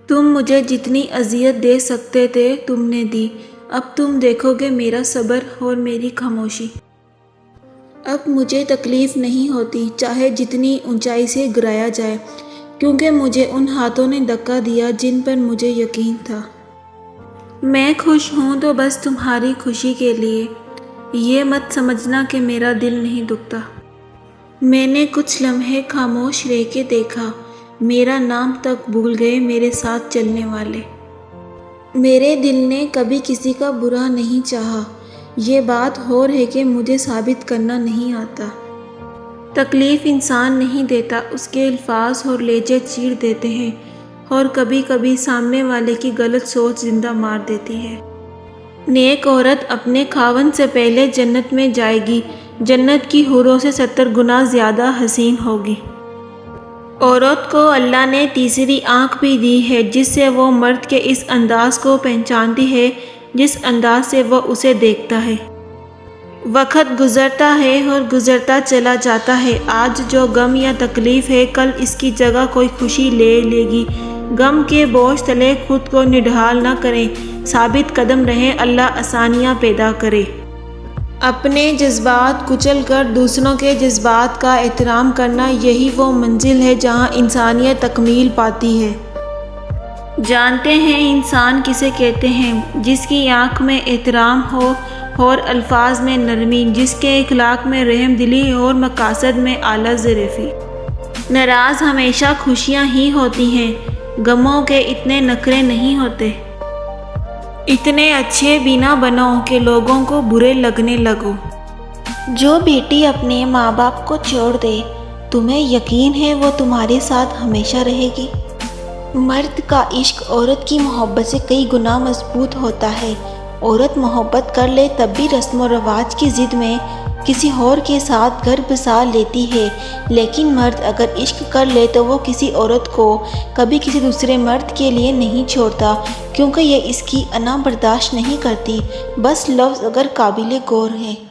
تم مجھے جتنی اذیت دے سکتے تھے تم نے دی، اب تم دیکھو گے میرا صبر اور میری خاموشی۔ اب مجھے تکلیف نہیں ہوتی چاہے جتنی اونچائی سے گرایا جائے، کیونکہ مجھے ان ہاتھوں نے دھکا دیا جن پر مجھے یقین تھا۔ میں خوش ہوں تو بس تمہاری خوشی کے لیے، یہ مت سمجھنا کہ میرا دل نہیں دکھتا۔ میں نے کچھ لمحے خاموش رہ کے دیکھا، میرا نام تک بھول گئے میرے ساتھ چلنے والے۔ میرے دل نے کبھی کسی کا برا نہیں چاہا، یہ بات اور ہے کہ مجھے ثابت کرنا نہیں آتا۔ تکلیف انسان نہیں دیتا، اس کے الفاظ اور لہجے چیر دیتے ہیں، اور کبھی کبھی سامنے والے کی غلط سوچ زندہ مار دیتی ہے۔ نیک عورت اپنے خاوند سے پہلے جنت میں جائے گی، جنت کی حوروں سے 70 گنا زیادہ حسین ہوگی۔ عورت کو اللہ نے تیسری آنکھ بھی دی ہے، جس سے وہ مرد کے اس انداز کو پہچانتی ہے جس انداز سے وہ اسے دیکھتا ہے۔ وقت گزرتا ہے اور گزرتا چلا جاتا ہے، آج جو غم یا تکلیف ہے کل اس کی جگہ کوئی خوشی لے لے گی۔ غم کے بوجھ تلے خود کو نڈھال نہ کریں، ثابت قدم رہیں، اللہ آسانیاں پیدا کرے۔ اپنے جذبات کچل کر دوسروں کے جذبات کا احترام کرنا، یہی وہ منزل ہے جہاں انسانیت تکمیل پاتی ہے۔ جانتے ہیں انسان کسے کہتے ہیں؟ جس کی آنکھ میں احترام ہو اور الفاظ میں نرمی، جس کے اخلاق میں رحم دلی اور مقاصد میں اعلیٰ ظریفی۔ ناراض ہمیشہ خوشیاں ہی ہوتی ہیں، غموں کے اتنے نخرے نہیں ہوتے۔ اتنے اچھے بھی نہ بنو کہ لوگوں کو برے لگنے لگو۔ جو بیٹی اپنے ماں باپ کو چھوڑ دے، تمہیں یقین ہے وہ تمہارے ساتھ ہمیشہ رہے گی؟ مرد کا عشق عورت کی محبت سے کئی گنا مضبوط ہوتا ہے۔ عورت محبت کر لے تب بھی رسم و رواج کی ضد میں کسی اور کے ساتھ گھر بسا لیتی ہے، لیکن مرد اگر عشق کر لے تو وہ کسی عورت کو کبھی کسی دوسرے مرد کے لیے نہیں چھوڑتا، کیونکہ یہ اس کی انا برداشت نہیں کرتی۔ بس لفظ اگر قابل غور ہے۔